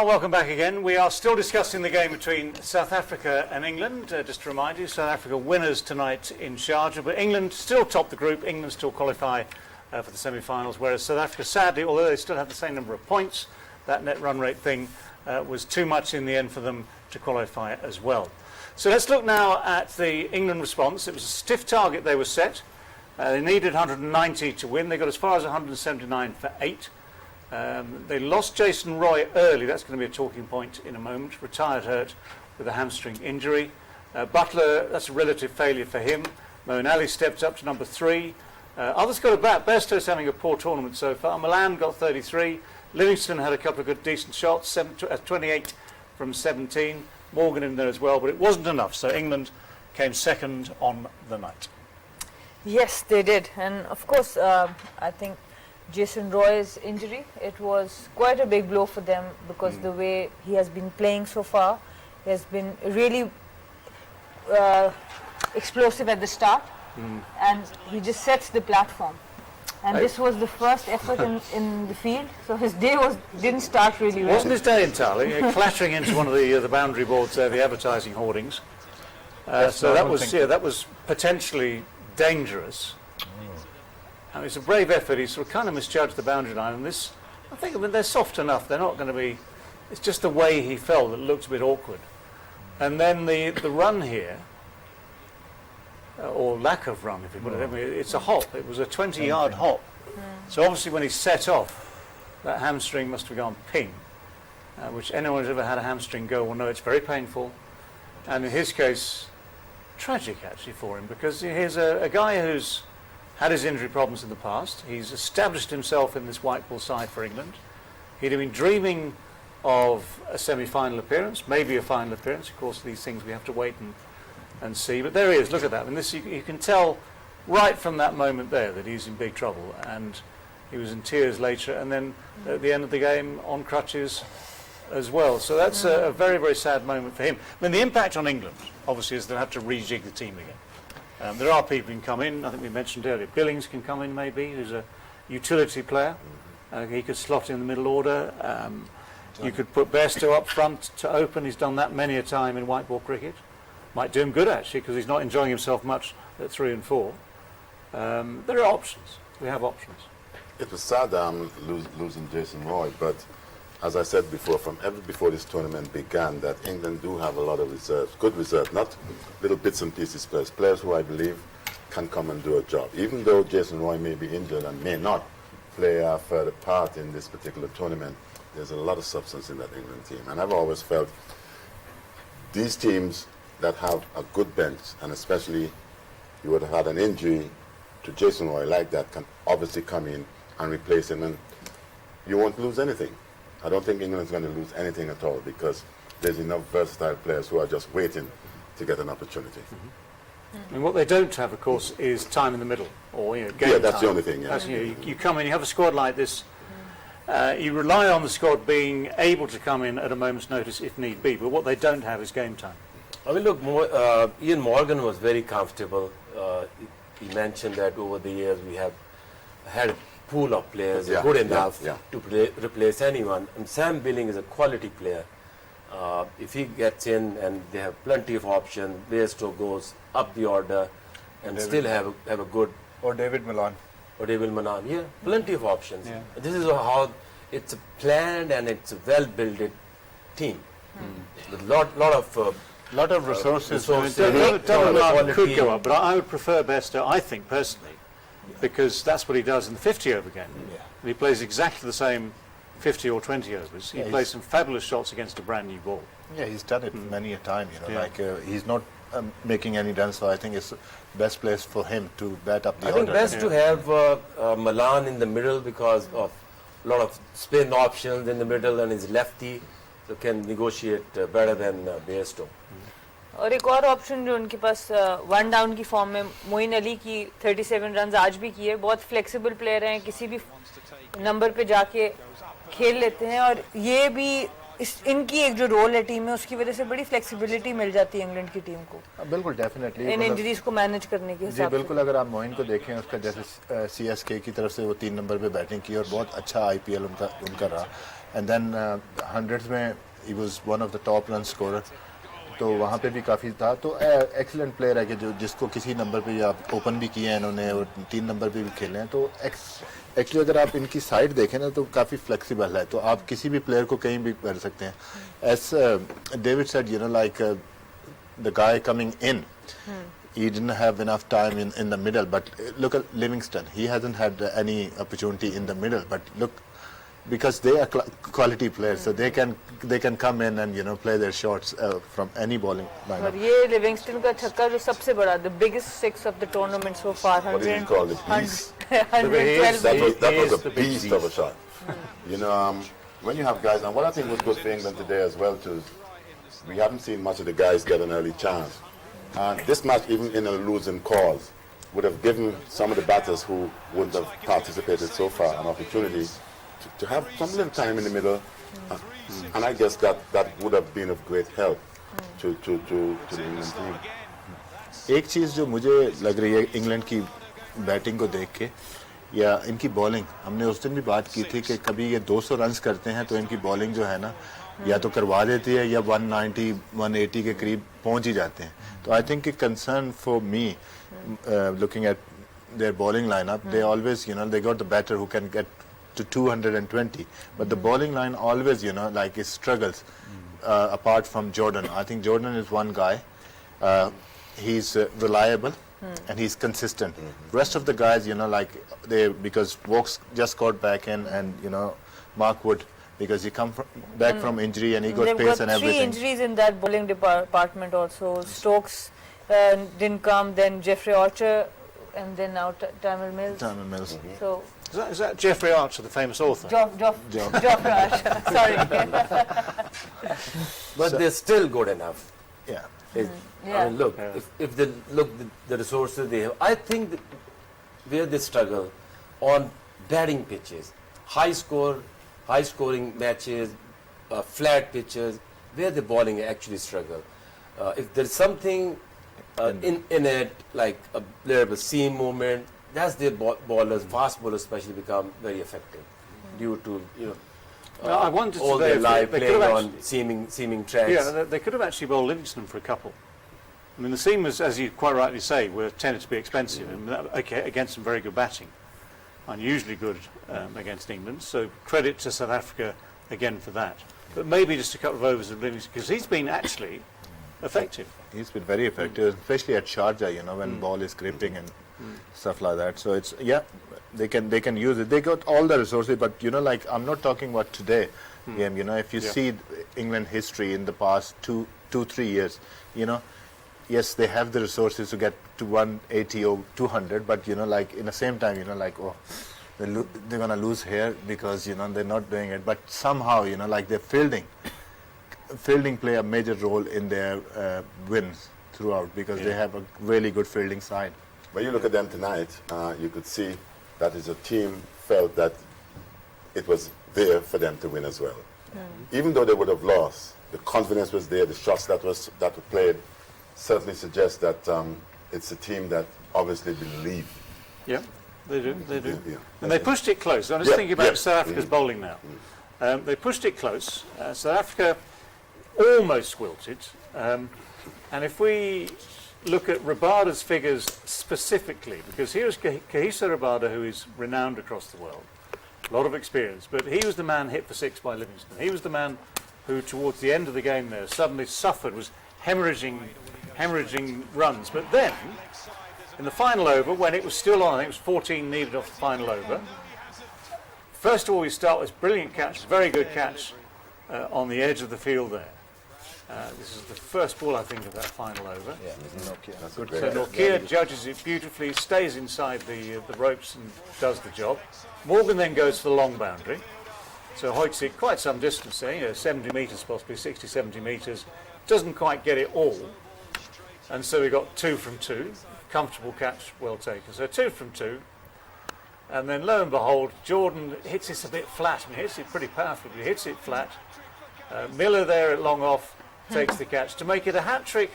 Well, welcome back again. We are still discussing the game between South Africa and England. Just to remind you, South Africa winners tonight in Sharjah, but England still top the group. England still qualify for the semi-finals, whereas South Africa, sadly, although they still have the same number of points, that net run rate thing was too much in the end for them to qualify as well. So let's look now at the England response. It was a stiff target they were set. They needed 190 to win. They got as far as 179 for 8. They lost Jason Roy early. That's going to be a talking point in a moment. Retired hurt with a hamstring injury. Butler, that's a relative failure for him. Moeen Ali stepped up to number 3. Others got a bat. Bairstow's having a poor tournament so far. Milan got 33. Livingston had a couple of good decent shots, 28 from 17. Morgan in there as well, but it wasn't enough. So England came second on the night. Yes, they did. And of course, I think Jason Roy's injury, it was quite a big blow for them because the way he has been playing so far, he has been really explosive at the start, and he just sets the platform. And this was the first effort in the field, so his day didn't start really well. Wasn't his day entirely, clattering into one of the boundary boards there, the advertising hoardings. So that was potentially dangerous. And it's a brave effort. He sort of kind of misjudged the boundary line, and this, I mean, they're soft enough. They're not going to be. It's just the way he fell that looked a bit awkward. And then the run here, or lack of run, if you put it. I mean, it's a hop. It was a 20-yard hop. So obviously, when he set off, that hamstring must have gone ping. Which anyone who's ever had a hamstring go will know it's very painful. And in his case, tragic actually for him, because here's a guy who's had his injury problems in the past. He's established himself in this white ball side for England. He'd have been dreaming of a semi-final appearance, maybe a final appearance. Of course, these things we have to wait and see. But there he is. Look at that. And this you can tell right from that moment there that he's in big trouble. And he was in tears later. And then at the end of the game, on crutches as well. So that's a very, very sad moment for him. I mean, the impact on England, obviously, is they'll have to rejig the team again. There are people who can come in. I think we mentioned earlier, Billings can come in maybe, who's a utility player. He could slot in the middle order. You could put Bairstow up front to open. He's done that many a time in white ball cricket. Might do him good actually, because he's not enjoying himself much at 3 and 4. There are options. We have options. It was sad losing Jason Roy, but as I said before, before this tournament began, that England do have a lot of reserves, good reserves, not little bits and pieces players who I believe can come and do a job. Even though Jason Roy may be injured and may not play a further part in this particular tournament, there's a lot of substance in that England team. And I've always felt these teams that have a good bench, and especially you would have had an injury to Jason Roy like that, can obviously come in and replace him, and you won't lose anything. I don't think England's going to lose anything at all, because there's enough versatile players who are just waiting to get an opportunity. And what they don't have, of course, is time in the middle, or game that's time. the only thing. Yeah. You come in, you have a squad like this. You rely on the squad being able to come in at a moment's notice if need be, but what they don't have is game time. I mean, look, Ian Morgan was very comfortable. He mentioned that over the years we have had a pool of players good enough to replace anyone. And Sam Billing is a quality player. If he gets in and they have plenty of options, Bairstow goes up the order and still have a good... Or David Milan. Yeah, plenty of options. Yeah. This is how it's a planned and it's a well-built team. With lot of resources. Double could go up, but I would prefer Bairstow, I think, personally, because that's what he does in the 50-over game. And he plays exactly the same 50 or 20 overs. He plays some fabulous shots against a brand new ball. Yeah, he's done it many a time, he's not making any runs, so I think it's best place for him to bat up the order. I think best to have Milan in the middle because of a lot of spin options in the middle, and he's lefty, so can negotiate better than Bairstow. और एक और option जो उनके पास one down की form में मोइन अली की 37 runs आज भी किए, बहुत फ्लेक्सिबल प्लेयर हैं, किसी भी नंबर पे जाके खेल लेते हैं, और ये भी इनकी एक जो रोल है टीम में उसकी वजह से बड़ी फ्लेक्सिबिलिटी मिल जाती है इंग्लैंड की टीम को बिल्कुल डेफिनेटली इन इंजरीज को मैनेज करने के जी हिसाब बिल्कुल अगर आप मोइन को देखें उसका जैसे सीएसके की तरफ से वो 3 नंबर पे बैटिंग की और बहुत अच्छा आईपीएल उनका रहा एंड देन हंड्रेड्स में he was one of the top run scorer तो वहाँ पे भी काफ़ी था तो एक्सीलेंट प्लेयर है कि जो जिसको किसी नंबर पे या ओपन भी किए हैं इन्होंने और 3 नंबर पे भी खेले हैं तो एक्चुअली अगर आप इनकी साइड देखें ना तो काफ़ी फ्लेक्सिबल है तो आप किसी भी प्लेयर को कहीं भी कर सकते हैं S David said you know like the guy coming in he didn't have enough time in the middle but look at Livingston he hasn't had any opportunity in the middle but look because they are quality players so they can come in and you know play their shots from any bowling lineup. और ये Livingstone का छक्का जो सबसे बड़ा the biggest six of the tournament so far what do you call it beast 112 that was a beast of a shot you know when you have guys and what I think was good for England today as well too we haven't seen much of the guys get an early chance and this match even in a losing cause would have given some of the batters who wouldn't have participated so far an opportunity to have some little time in the middle, and I guess that would have been of great help to the England team. एक चीज़ जो मुझे लग रही है England की batting को देख के या इनकी बॉलिंग हमने उस दिन भी बात की थी कि कभी ये 200 रन्स करते हैं तो इनकी बॉलिंग जो है ना या तो करवा देती है या 190 180 के करीब पहुंच ही जाते हैं तो I think concern for me looking at their bowling lineup they always you know they got the batter who can get to 220 but the bowling line always you know like it struggles apart from Jordan I think Jordan is one guy he's reliable and he's consistent rest of the guys you know like they because Vokes just got back in and you know Mark Wood because he come back from injury and he got They've pace got and everything. 3 injuries in that bowling department also Stokes didn't come then Jeffrey Archer and then now Tamil Mills so Is that Jeffrey Archer, the famous author? Joffrey Archer. Sorry. But they're still good enough. Yeah. I mean, look, if they look the resources they have, I think that where they struggle on batting pitches, high scoring matches, flat pitches, where the bowling actually struggle. If there's something in it, like a little bit seam movement, that's their bowlers, fast bowlers especially, become very effective due to I wondered all today their if life they playing could have on seaming tracks. Yeah, they could have actually bowled Livingston for a couple. I mean, the seamers, as you quite rightly say, were tended to be expensive and okay, against some very good batting. Unusually good against England, so credit to South Africa again for that. But maybe just a couple of overs of Livingston, because he's been actually effective. He's been very effective, especially at Sharjah, you know, when ball is gripping and stuff like that. So it's they can use it. They got all the resources, but you know, like I'm not talking about today game. You know, if you see England history in the past 2-3 years, you know, yes, they have the resources to get to 180 or 200, but you know, like in the same time, you know, like they're gonna lose here because you know they're not doing it. But somehow, you know, like their fielding play a major role in their wins throughout because they have a really good fielding side. When you look at them tonight, you could see that is a team felt that it was there for them to win as well. Even though they would have lost, the confidence was there. The shots that were played certainly suggest that it's a team that obviously believe. Yeah, they do. Yeah. And they pushed it close. I'm just thinking about South Africa's bowling now. They pushed it close. South Africa almost wilted. And if we look at Rabada's figures specifically, because here's Kahisa Rabada, who is renowned across the world, a lot of experience, but he was the man hit for 6 by Livingston. He was the man who, towards the end of the game there, suddenly suffered, was hemorrhaging runs. But then, in the final over, when it was still on, I think it was 14 needed off the final over, first of all, we start with this brilliant catch, very good catch on the edge of the field there. This is the first ball, I think, of that final over. So Nokia judges it beautifully, stays inside the ropes and does the job. Morgan then goes for the long boundary. So hoits it quite some distance there, you know, 70 metres possibly, 60, 70 metres. Doesn't quite get it all. And so we got 2 from 2. Comfortable catch, well taken. So 2 from 2. And then lo and behold, Jordan hits this a bit flat. I mean, he hits it pretty powerfully, but he hits it flat. Miller there at long off takes the catch to make it a hat-trick.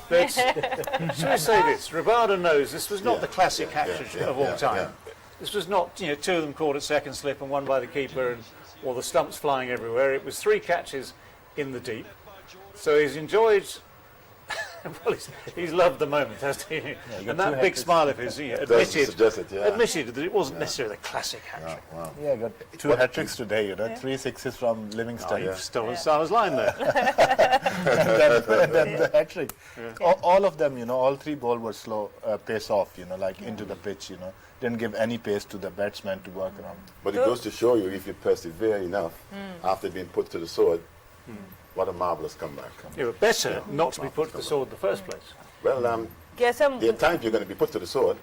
But should we say this? Rabada knows this was not the classic hat-trick of all time. This was not, two of them caught at second slip and one by the keeper, or the stumps flying everywhere. It was 3 catches in the deep. So he's enjoyed. Well, he's loved the moment, hasn't he? And that big smile of his, admitted that it wasn't necessarily a classic hat-trick. Wow. Yeah, got 2 hat-tricks today, 3 sixes from Livingston. You've stolen Salah's line there. then the hat-trick. All of them, all 3 balls were slow, pace off, like into the pitch, didn't give any pace to the batsman to work around. But it goes to show you, if you persevere enough, after being put to the sword, what a marvelous comeback. Yeah, but better not to be put to the sword in the first place. Well, there are times you're going to be put to the sword,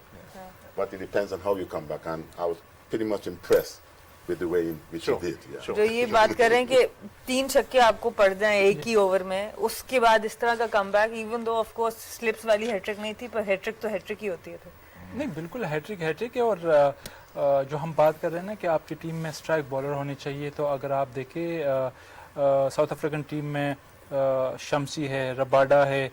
but it depends on how you come back. And I was pretty much impressed with the way in which he did. Yeah. जो ये बात कर रहे हैं कि 3 छक्के आपको पड़ जाएं एक ही ओवर में, उसके बाद इस तरह का comeback, even though of course slips वाली हैट्रिक नहीं थी, पर हैट्रिक तो हैट्रिक ही होती है. नहीं, बिल्कुल हैट्रिक है. और जो हम बात कर रहे हैं ना कि आपकी टीम में स्ट्राइक बॉलर होने चाहिए, तो अगर आप देखें साउथ अफ्रीकन टीम में शमसी है, रबाडा है,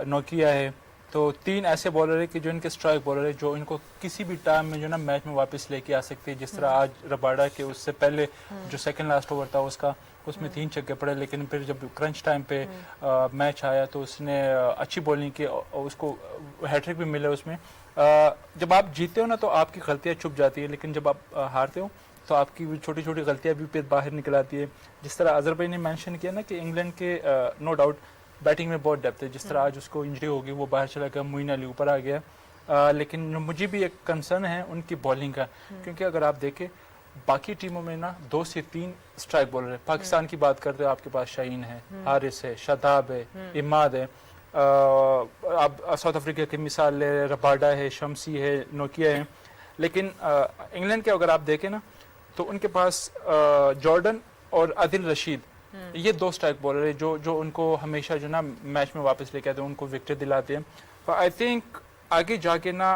नोकिया है, तो 3 ऐसे बॉलर है कि जो इनके स्ट्राइक बॉलर है, जो इनको किसी भी टाइम में मैच में वापस लेके आ सकते हैं. जिस तरह आज रबाडा के उससे पहले जो सेकंड लास्ट ओवर था उसमें 3 छक्के पड़े, लेकिन फिर जब क्रंच टाइम पे मैच आया तो उसने अच्छी बॉलिंग की, उसको हैट्रिक भी मिला उसमें. जब आप जीते हो ना तो आपकी गलतियाँ छुप जाती है, लेकिन जब आप हारते हो तो आपकी छोटी छोटी गलतियाँ भी फिर बाहर निकल आती है. जिस तरह अजहर भाई ने मेंशन किया ना कि इंग्लैंड के नो डाउट बैटिंग में बहुत डेप्थ है. जिस तरह आज उसको इंजरी हो गई, वो बाहर चला गया, मोइन अली ऊपर आ गया, लेकिन मुझे भी एक कंसर्न है उनकी बॉलिंग का, क्योंकि अगर आप देखें बाकी टीमों में ना 2 से 3 स्ट्राइक बॉलर है. पाकिस्तान की बात करते हो, आपके पास शाहीन है, हारिस है, शादाब है, इमाद है. आप साउथ अफ्रीका की मिसाल है, रबाडा है, शमसी है, नोकिया है. लेकिन इंग्लैंड के अगर आप देखें ना तो उनके पास जॉर्डन और आदिल रशीद, ये 2 स्ट्राइक बॉलर है जो उनको हमेशा मैच में वापस लेके आते हैं, उनको विकेट दिलाते हैं. आई थिंक आगे जाके ना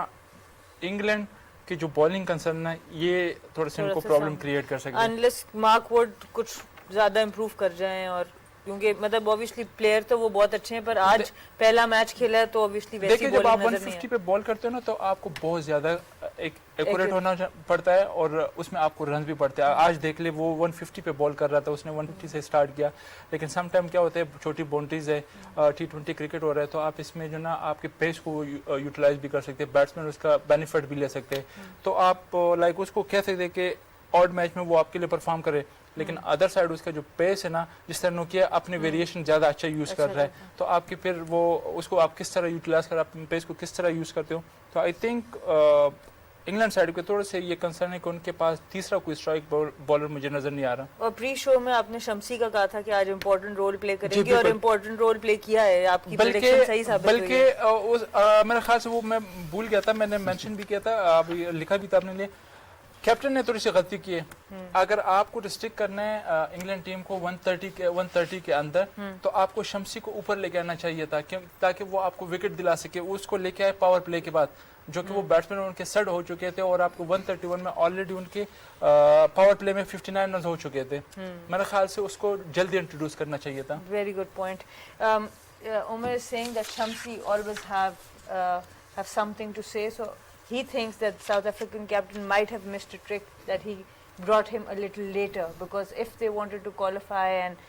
इंग्लैंड की जो बॉलिंग कंसर्न है ये थोड़ा सा इनको प्रॉब्लम क्रिएट कर सकते हैं, अनलेस मार्क वुड कुछ ज़्यादा इम्प्रूव कर जाएं. और क्योंकि मतलब ऑब्वियसली प्लेयर तो वो बहुत अच्छे हैं, पर आज पहला मैच खेला है तो ऑब्वियसली वैसी बॉलिंग नजर नहीं है. जब आप 150 पे बॉल करते हो ना तो आपको बहुत ज्यादा एक्यूरेट होना पड़ता है, और उसमें आपको रन भी पड़ते हैं. आज देख ले, वो 150 पे बॉल कर रहा था, उसने 150 से स्टार्ट किया, लेकिन सम टाइम क्या होता है, छोटी बाउंड्रीज है, T20 क्रिकेट हो रहा है, तो आप इसमें आपके पेस को यूटिलाइज भी कर सकते हैं, बैट्समैन उसका बेनिफिट भी ले सकते हैं. तो आप लाइक उसको कह सकते हैं कि ऑड मैच में वो आपके लिए परफॉर्म करे, लेकिन अदर साइड उसका जो पेस है ना, जिस तरह नोकिया अपने वेरिएशन ज़्यादा अच्छा यूज़ कर रहा है, तो आपके फिर वो उसको आप किस तरह यूटिलाइज कर, अपने पेस को किस तरह यूज़ करते हो. तो आई थिंक इंग्लैंड साइड के थोड़े से ये कंसर्न है कि उनके पास तीसरा कोई स्ट्राइक बॉलर मुझे नजर नहीं आ रहा. और प्री शो में आपने शमसी का कहा था कि आज इम्पोर्टेंट रोल प्ले करेंगे, और इम्पोर्टेंट रोल प्ले किया है. आपकी प्रेडिक्शन सही साबित हुई है. बल्कि मेरे ख्याल से वो मैं भूल गया था, मैंने मेंशन भी किया था, लिखा भी था अपने लिए, कैप्टन ने थोड़ी सी गलती की है. अगर आपको रिस्ट्रिक्ट करना है इंग्लैंड टीम को 130 के अंदर, तो आपको शमसी को ऊपर लेके आना चाहिए था, ताकि वो आपको विकेट दिला सके. उसको लेके आए पावर प्ले के बाद, जो कि वो बैट्समैन उनके सेट हो चुके थे, और आपको 131 में ऑलरेडी उनके पावर प्ले में 59 रन हो चुके थे. मेरे ख्याल से उसको जल्दी इंट्रोड्यूस करना चाहिए था. Very good point. Umar is saying that Shamsi always have something to say, so he thinks that South African captain might have missed a trick, that he brought him a little later, because if they wanted to qualify and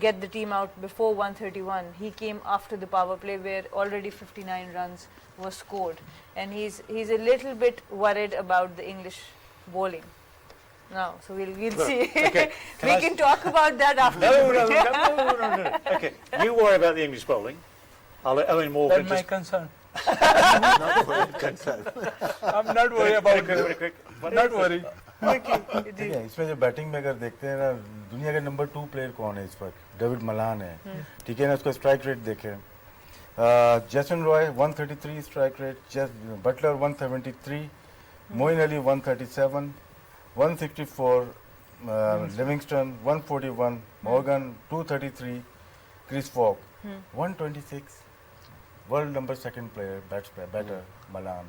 get the team out before 131, he came after the power play where already 59 runs were scored, and he's a little bit worried about the English bowling now. So we'll see. Okay. We can talk about that after. No. Okay, you worry about the English bowling. I'll let Owen Morgan. That's my concern. I'm not worried about it. Not worried. इसमें जो batting में अगर देखते हैं ना, दुनिया के number 2 player कौन है इस वक्त? डेविड मलान है. ठीक है ना, उसका स्ट्राइक रेट देखें. Jason Roy 133 strike rate, Buttler 173, Moeen Ali 137, 164, Livingstone 141, Morgan 233, Chris Woakes 126. World number 2 player batter Malan.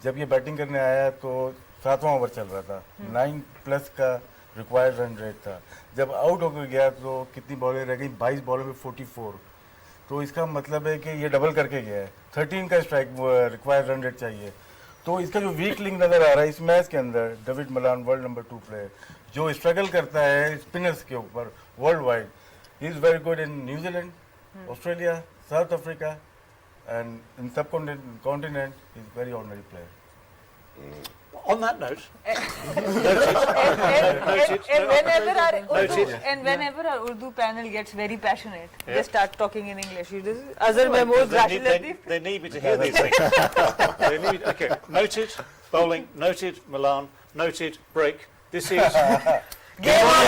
जब ये बैटिंग करने आया तो 7वां ओवर चल रहा था, 9+ का रिक्वायर्ड रन रेट था। जब आउट होकर गया तो कितनी बॉलें रह गई, 22 बॉलों में 44, तो इसका मतलब है कि ये डबल करके गया है। 13 का स्ट्राइक रिक्वायर्ड रन रेट चाहिए। तो इसका जो वीक लिंक नज़र आ रहा है इस मैच के अंदर, David Malan world number 2 player जो स्ट्रगल करता है स्पिनर्स के ऊपर world wide, he is very good in New Zealand, Australia, South Africa and in subcontinent, is very ordinary player. On that note, and whenever our Urdu panel gets very passionate, they start talking in English. You just Azhar Mahmood, Rashid Latif. they need me to hear these things. Okay, noted, bowling, noted, Milan, noted, break. This is... Game on!